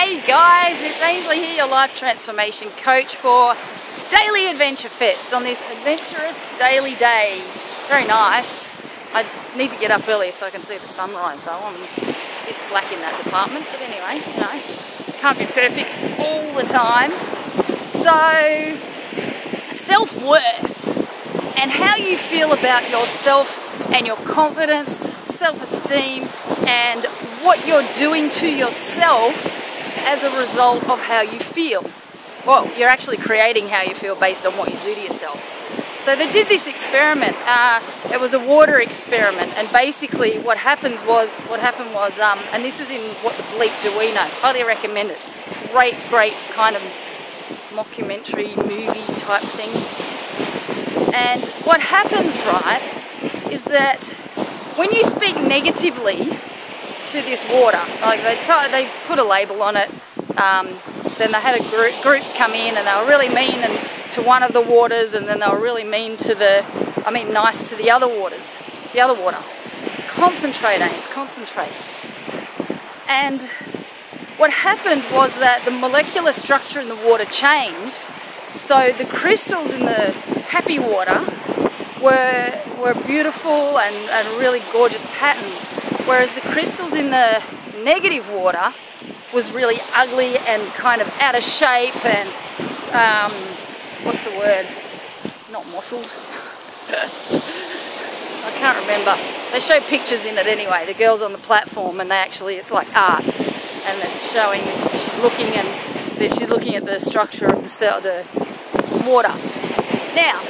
Hey guys, it's Ainsley here, your life transformation coach for Daily Adventure Fest on this adventurous daily day. Very nice. I need to get up early so I can see the sunrise though. I'm a bit slack in that department, but anyway, you know, can't be perfect all the time. So, self-worth and how you feel about yourself and your confidence, self-esteem, and what you're doing to yourself as a result of how you feel. Well, you're actually creating how you feel based on what you do to yourself. So they did this experiment. It was a water experiment, and basically what happened was, and this is in What the Bleep Do We Know. Highly recommend it. Great kind of mockumentary movie type thing. And what happens, right, is that when you speak negatively to this water, like they put a label on it, then they had groups come in and they were really mean to one of the waters, and then they were really mean to nice to the other water. Concentrate, Ains, concentrate. And what happened was that the molecular structure in the water changed, so the crystals in the happy water were beautiful and really gorgeous pattern, whereas the crystals in the negative water was really ugly and kind of out of shape and what's the word? Not mottled. I can't remember. They show pictures in it anyway. The girl's on the platform and it's like art, and it's showing this. She's looking at the structure of the water. Now,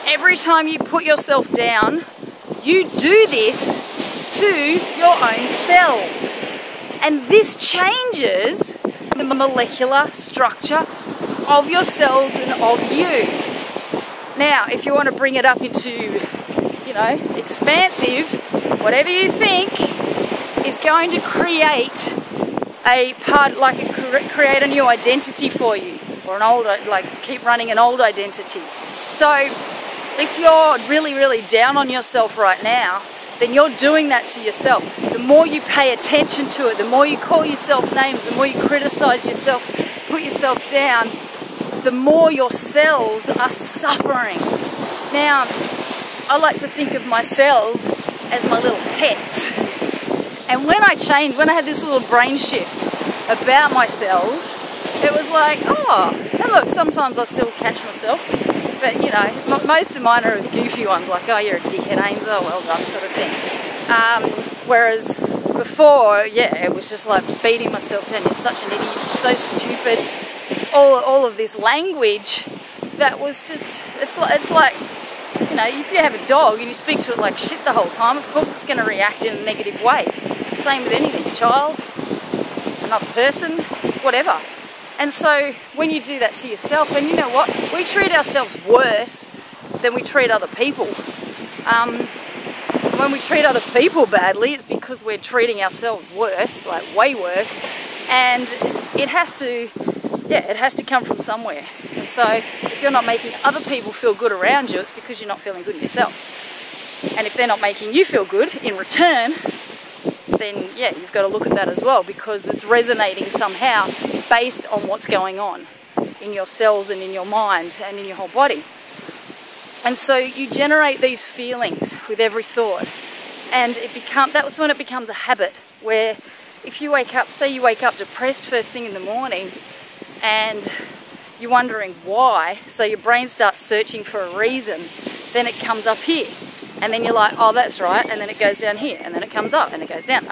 every time you put yourself down, you do this to your own cells. And this changes the molecular structure of your cells and of you. Now, if you want to bring it up into, you know, expansive, whatever you think is going to create create a new identity for you, or an old, keep running an old identity. So, if you're really down on yourself right now, then you're doing that to yourself. The more you pay attention to it, the more you call yourself names, the more you criticize yourself, put yourself down, the more your cells are suffering. Now, I like to think of my cells as my little pets. And when I had this little brain shift about my cells, it was like, oh, and look, sometimes I still catch myself. But, you know, most of mine are goofy ones, like, oh, you're a dickhead, Ains, oh, well done, sort of thing. Whereas before, yeah, it was just like beating myself down, you're such an idiot, you're so stupid. All of this language that was just, it's like, you know, if you have a dog and you speak to it like shit the whole time, of course it's going to react in a negative way. Same with anything, a child, another person, whatever. And so when you do that to yourself, and you know what, we treat ourselves worse than we treat other people. When we treat other people badly, it's because we're treating ourselves worse, like way worse, and it has to come from somewhere. And so if you're not making other people feel good around you, it's because you're not feeling good yourself. And if they're not making you feel good in return, then yeah, you've got to look at that as well, because it's resonating somehow based on what's going on in your cells and in your mind and in your whole body. And so you generate these feelings with every thought, and that's when it becomes a habit, where if you wake up, say you wake up depressed first thing in the morning and you're wondering why, so your brain starts searching for a reason, then it comes up here. And then you're like, oh, that's right, and then it goes down here, and then it comes up, and it goes down,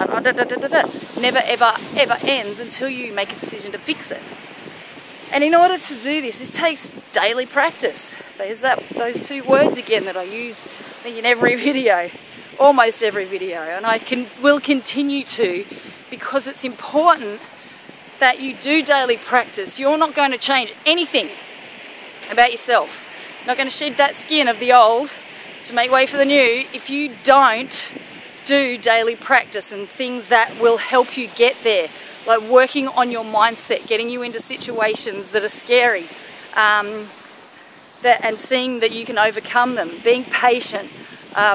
never ever ends until you make a decision to fix it. And in order to do this takes daily practice. There's those two words again that I use, I think, in every video, almost every video, and I will continue to, because it's important that you do daily practice. You're not going to change anything about yourself. You're not going to shed that skin of the old to make way for the new if you don't do daily practice and things that will help you get there, like working on your mindset, getting you into situations that are scary, and seeing that you can overcome them, being patient,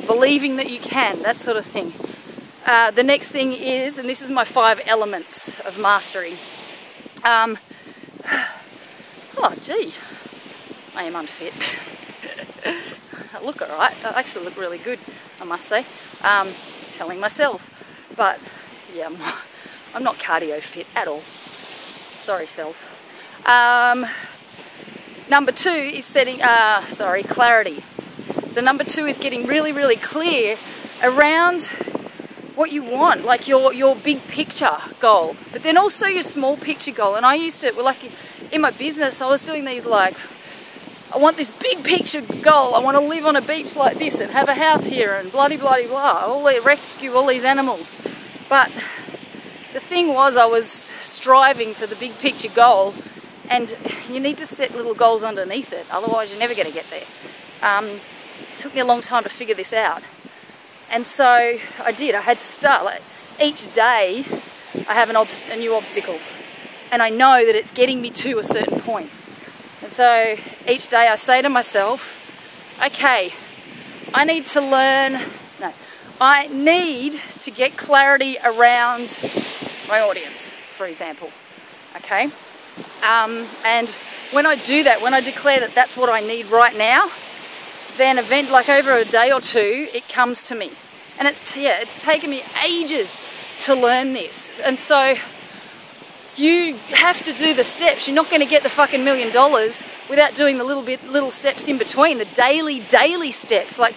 believing that you can, that sort of thing. The next thing is, and this is my 5 elements of mastery, Oh gee, I am unfit. I look alright. I actually look really good, I must say. Telling myself, but yeah, I'm not cardio fit at all. Sorry, self. Number 2 is setting, clarity. So number 2 is getting really, really clear around what you want, like your big picture goal, but then also your small picture goal. And I used to, like in my business, I was doing these like, I want this big picture goal. I want to live on a beach like this and have a house here and bloody bloody blah. Rescue all these animals. But the thing was, I was striving for the big picture goal, and you need to set little goals underneath it. Otherwise, you're never going to get there. It took me a long time to figure this out. And so I did. I had to start. Like, each day, I have a new obstacle. And I know that it's getting me to a certain point. And so each day I say to myself, okay, I need to get clarity around my audience, for example. Okay? And when I do that, when I declare that that's what I need right now, then like over a day or two, it comes to me. And it's taken me ages to learn this. And so you have to do the steps. You're not going to get the fucking $1 million without doing the little steps in between, the daily steps. Like,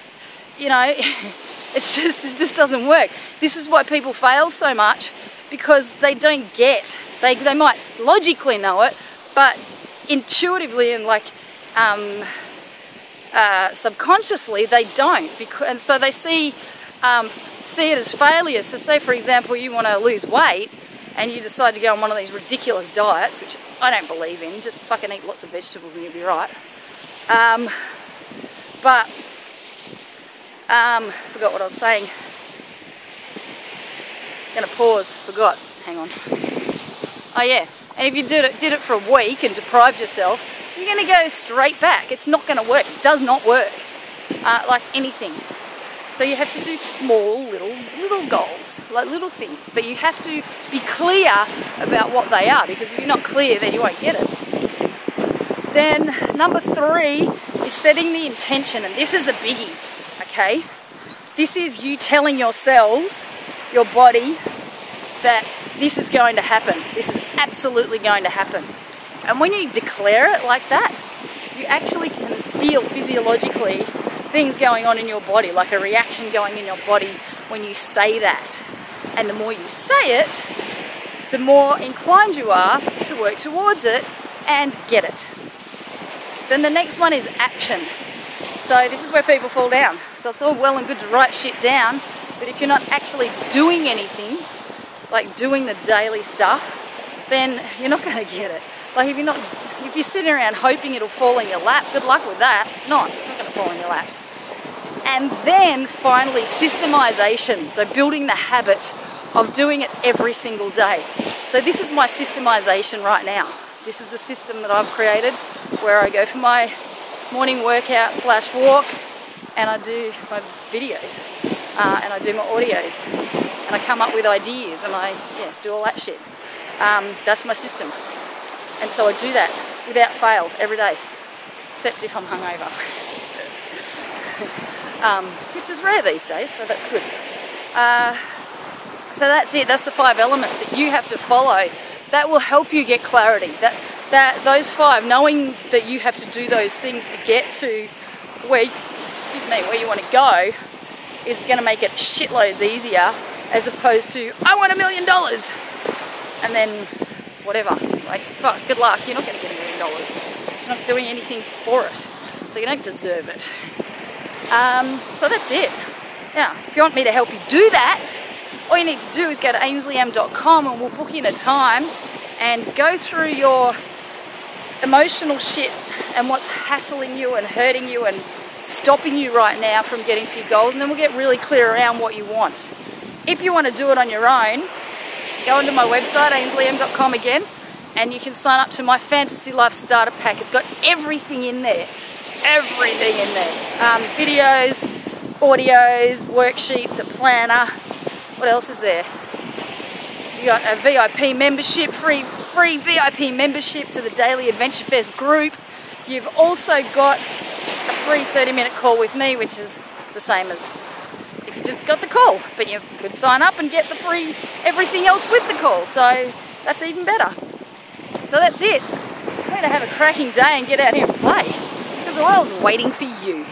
you know, it just doesn't work. This is why people fail so much, because they don't get. They might logically know it, but intuitively and like subconsciously they don't. And so they see it as failure. So say, for example, you want to lose weight and you decide to go on one of these ridiculous diets, which I don't believe in. Just fucking eat lots of vegetables and you'll be right. Forgot what I was saying. Gonna pause. Forgot. Hang on. Oh yeah. And if you did it for a week and deprived yourself, you're gonna go straight back. It's not gonna work. It does not work. Like anything. So you have to do small little goals, like little things, but you have to be clear about what they are, because if you're not clear, then you won't get it. Then number 3 is setting the intention, and this is a biggie, okay? This is you telling your cells, your body, that this is going to happen. This is absolutely going to happen. And when you declare it like that, you actually can feel physiologically things going on in your body, like a reaction going in your body when you say that. And the more you say it, the more inclined you are to work towards it and get it. Then the next one is action. So this is where people fall down. So it's all well and good to write shit down, but if you're not actually doing anything, like doing the daily stuff, then you're not going to get it. Like if you're sitting around hoping it'll fall in your lap, good luck with that. It's not going to fall in your lap. And then finally, systemization. So building the habit of doing it every single day. So this is my systemization right now. This is the system that I've created, where I go for my morning workout / walk, and I do my videos, and I do my audios, and I come up with ideas, and I do all that shit. That's my system. And so I do that without fail every day, except if I'm hungover. Which is rare these days, so that's good. So that's it. That's the 5 elements that you have to follow. That will help you get clarity. Those 5, knowing that you have to do those things to get to where you want to go, is going to make it shitloads easier, as opposed to, I want $1 million, and then whatever. Like, fuck, good luck. You're not going to get $1 million. You're not doing anything for it, so you don't deserve it. So that's it. Now, if you want me to help you do that, all you need to do is go to ainsleyam.com and we'll book in a time and go through your emotional shit and what's hassling you and hurting you and stopping you right now from getting to your goals, and then we'll get really clear around what you want. If you want to do it on your own, go onto my website, ainsleyam.com again, and you can sign up to my Fantasy Life Starter Pack. It's got everything in there. Everything in there. Videos, audios, worksheets, a planner. What else is there? You got a VIP membership, free VIP membership to the Daily Adventure Fest group. You've also got a free 30-minute call with me, which is the same as if you just got the call, but you could sign up and get the free everything else with the call, so that's even better. So that's it. I'm going to have a cracking day and get out here and play, because the world's waiting for you.